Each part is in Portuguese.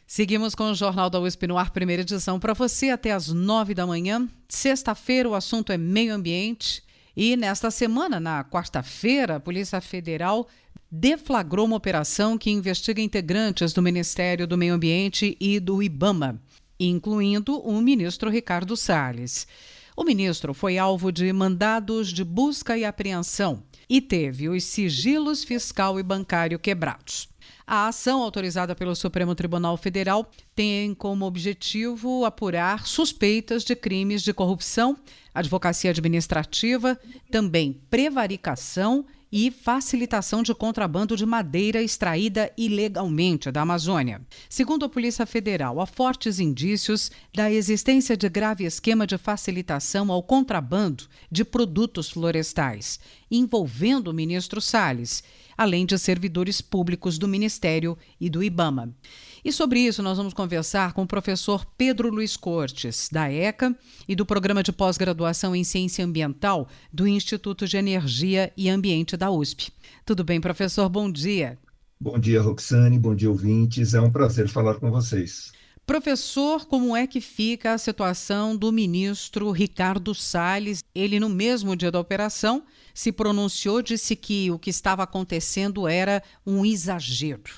Seguimos com o Jornal da USP no ar, primeira edição, para você até às 9 da manhã. Sexta-feira o assunto é meio ambiente e nesta semana, na quarta-feira, a Polícia Federal deflagrou uma operação que investiga integrantes do Ministério do Meio Ambiente e do IBAMA, incluindo o ministro Ricardo Salles. O ministro foi alvo de mandados de busca e apreensão e teve os sigilos fiscal e bancário quebrados. A ação, autorizada pelo Supremo Tribunal Federal, tem como objetivo apurar suspeitas de crimes de corrupção, advocacia administrativa, também prevaricação e facilitação de contrabando de madeira extraída ilegalmente da Amazônia. Segundo a Polícia Federal, há fortes indícios da existência de grave esquema de facilitação ao contrabando de produtos florestais, envolvendo o ministro Salles, além de servidores públicos do Ministério e do IBAMA. E sobre isso nós vamos conversar com o professor Pedro Luiz Cortes, da ECA, e do Programa de Pós-Graduação em Ciência Ambiental do Instituto de Energia e Ambiente da USP. Tudo bem, professor? Bom dia. Bom dia, Roxane. Bom dia, ouvintes. É um prazer falar com vocês. Professor, como é que fica a situação do ministro Ricardo Salles? Ele, no mesmo dia da operação, se pronunciou, disse que o que estava acontecendo era um exagero.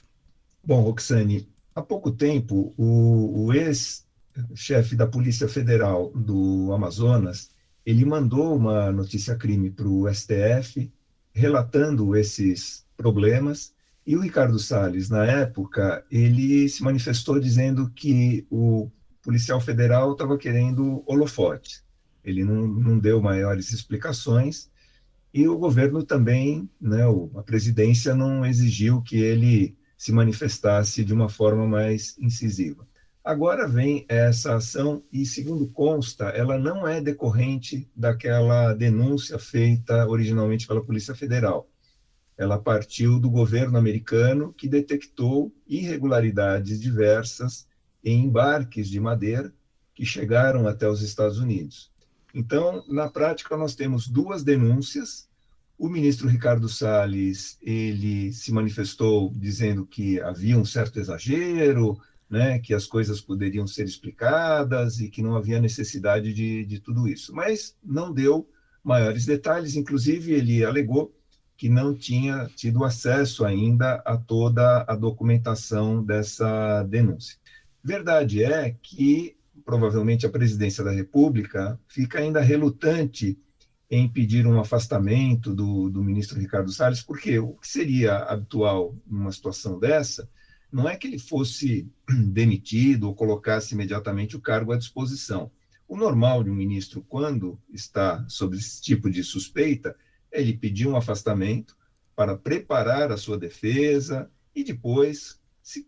Bom, Roxane, há pouco tempo, o ex-chefe da Polícia Federal do Amazonas, ele mandou uma notícia-crime para o STF, relatando esses problemas, e o Ricardo Salles, na época, ele se manifestou dizendo que o policial federal estava querendo holofote. Ele não deu maiores explicações, e o governo também, né, a presidência não exigiu que ele se manifestasse de uma forma mais incisiva. Agora vem essa ação e, segundo consta, ela não é decorrente daquela denúncia feita originalmente pela Polícia Federal. Ela partiu do governo americano, que detectou irregularidades diversas em embarques de madeira que chegaram até os Estados Unidos. Então, na prática, nós temos duas denúncias. O ministro Ricardo Salles, ele se manifestou dizendo que havia um certo exagero, né, que as coisas poderiam ser explicadas e que não havia necessidade de tudo isso. Mas não deu maiores detalhes, inclusive ele alegou que não tinha tido acesso ainda a toda a documentação dessa denúncia. Verdade é que, provavelmente, a presidência da República fica ainda relutante em pedir um afastamento do ministro Ricardo Salles, porque o que seria habitual numa situação dessa não é que ele fosse demitido ou colocasse imediatamente o cargo à disposição. O normal de um ministro, quando está sob esse tipo de suspeita, é ele pedir um afastamento para preparar a sua defesa e depois,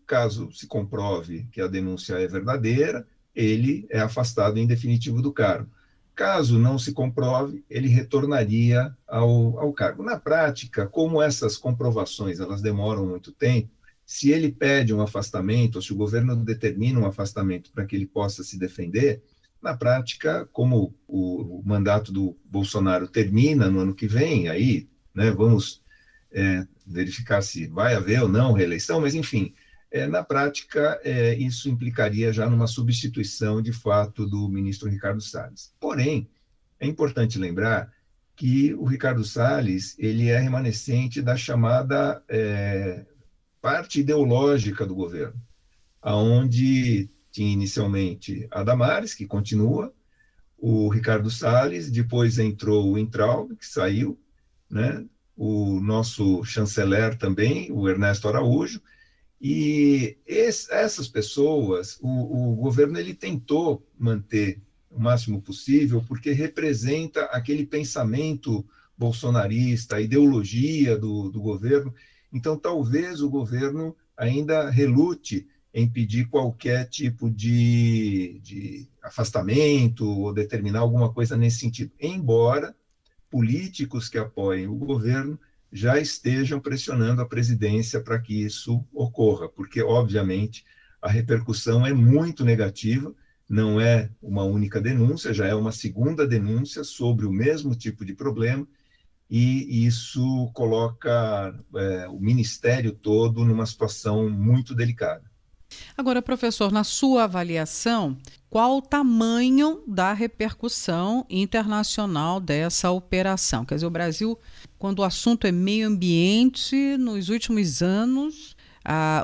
caso se comprove que a denúncia é verdadeira, ele é afastado em definitivo do cargo. Caso não se comprove, ele retornaria ao cargo. Na prática, como essas comprovações elas demoram muito tempo, se ele pede um afastamento, ou se o governo determina um afastamento para que ele possa se defender, na prática, como o mandato do Bolsonaro termina no ano que vem, aí, né, vamos verificar se vai haver ou não reeleição, mas, enfim, na prática, isso implicaria já numa substituição, de fato, do ministro Ricardo Salles. Porém, é importante lembrar que o Ricardo Salles ele é remanescente da chamada parte ideológica do governo, onde tinha inicialmente a Damares, que continua, o Ricardo Salles, depois entrou o Weintraub, que saiu, né? O nosso chanceler também, o Ernesto Araújo, e essas pessoas, o governo ele tentou manter o máximo possível, porque representa aquele pensamento bolsonarista, a ideologia do governo. Então, talvez o governo ainda relute em pedir qualquer tipo de afastamento ou determinar alguma coisa nesse sentido, embora políticos que apoiem o governo já estejam pressionando a presidência para que isso ocorra, porque, obviamente, a repercussão é muito negativa, não é uma única denúncia, já é uma segunda denúncia sobre o mesmo tipo de problema, e isso coloca o ministério todo numa situação muito delicada. Agora, professor, na sua avaliação, qual o tamanho da repercussão internacional dessa operação? Quer dizer, o Brasil, quando o assunto é meio ambiente, nos últimos anos,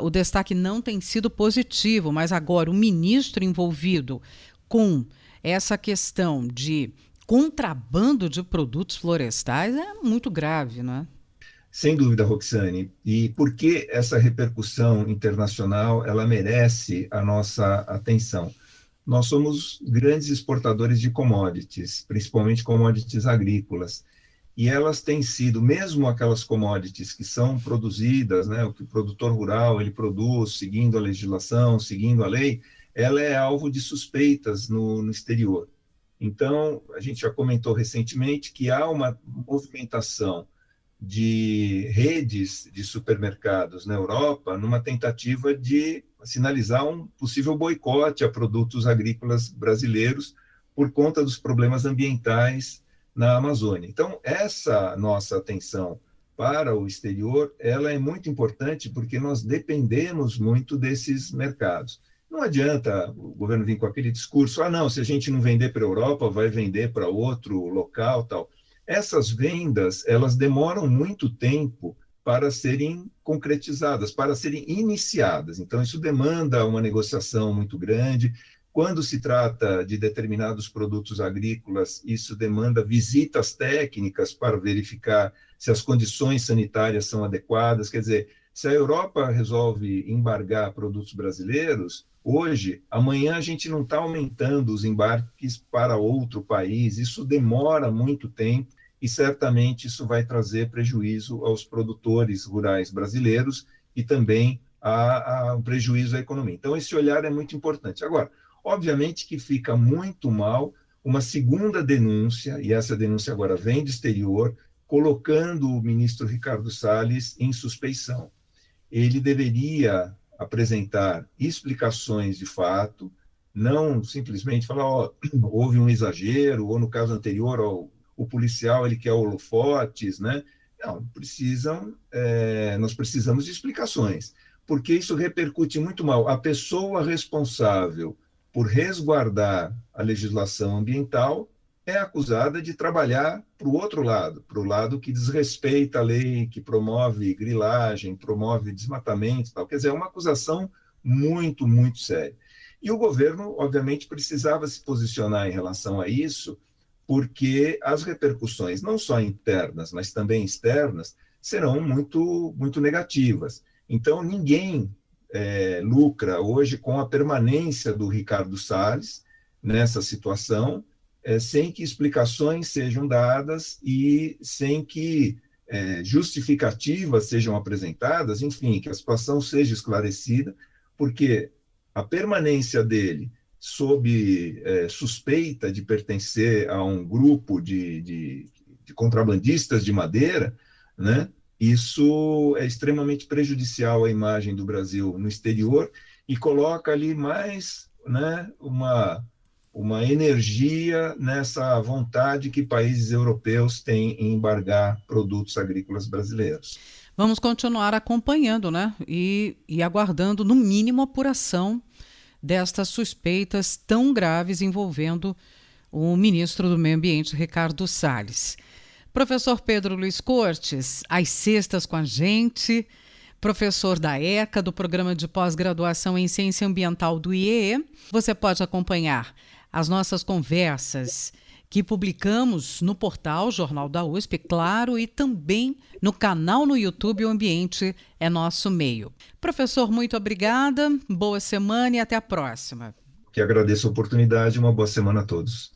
o destaque não tem sido positivo, mas agora o ministro envolvido com essa questão de contrabando de produtos florestais é muito grave, não é? Sem dúvida, Roxane. E por que essa repercussão internacional ela merece a nossa atenção? Nós somos grandes exportadores de commodities, principalmente commodities agrícolas, e elas têm sido, mesmo aquelas commodities que são produzidas, né, o que o produtor rural ele produz, seguindo a legislação, seguindo a lei, ela é alvo de suspeitas no exterior. Então, a gente já comentou recentemente que há uma movimentação de redes de supermercados na Europa numa tentativa de sinalizar um possível boicote a produtos agrícolas brasileiros por conta dos problemas ambientais na Amazônia. Então, essa nossa atenção para o exterior, ela é muito importante porque nós dependemos muito desses mercados. Não adianta o governo vir com aquele discurso, não, se a gente não vender para a Europa, vai vender para outro local, tal. Essas vendas, elas demoram muito tempo para serem concretizadas, para serem iniciadas. Então, isso demanda uma negociação muito grande. Quando se trata de determinados produtos agrícolas, isso demanda visitas técnicas para verificar se as condições sanitárias são adequadas. Quer dizer, se a Europa resolve embargar produtos brasileiros, hoje, amanhã a gente não está aumentando os embarques para outro país. Isso demora muito tempo e certamente isso vai trazer prejuízo aos produtores rurais brasileiros e também um prejuízo à economia. Então, esse olhar é muito importante. Agora, obviamente que fica muito mal uma segunda denúncia, e essa denúncia agora vem do exterior, colocando o ministro Ricardo Salles em suspeição. Ele deveria apresentar explicações de fato, não simplesmente falar, houve um exagero, ou no caso anterior, o policial ele quer holofotes, né? Não, nós precisamos de explicações, porque isso repercute muito mal. A pessoa responsável por resguardar a legislação ambiental é acusada de trabalhar para o outro lado, para o lado que desrespeita a lei, que promove grilagem, promove desmatamento, tal. Quer dizer, é uma acusação muito, muito séria. E o governo, obviamente, precisava se posicionar em relação a isso, porque as repercussões, não só internas, mas também externas, serão muito, muito negativas. Então, ninguém lucra hoje com a permanência do Ricardo Salles nessa situação, sem que explicações sejam dadas e sem que justificativas sejam apresentadas, enfim, que a situação seja esclarecida, porque a permanência dele sob suspeita de pertencer a um grupo de contrabandistas de madeira, né? Isso é extremamente prejudicial à imagem do Brasil no exterior e coloca ali mais, né, uma energia nessa vontade que países europeus têm em embargar produtos agrícolas brasileiros. Vamos continuar acompanhando, né? E aguardando, no mínimo, apuração destas suspeitas tão graves envolvendo o ministro do Meio Ambiente, Ricardo Salles. Professor Pedro Luiz Cortes, às sextas com a gente, professor da ECA, do Programa de Pós-Graduação em Ciência Ambiental do IEE. Você pode acompanhar as nossas conversas que publicamos no portal Jornal da USP, claro, e também no canal no YouTube O Ambiente é Nosso Meio. Professor, muito obrigada, boa semana e até a próxima. Que agradeço a oportunidade, uma boa semana a todos.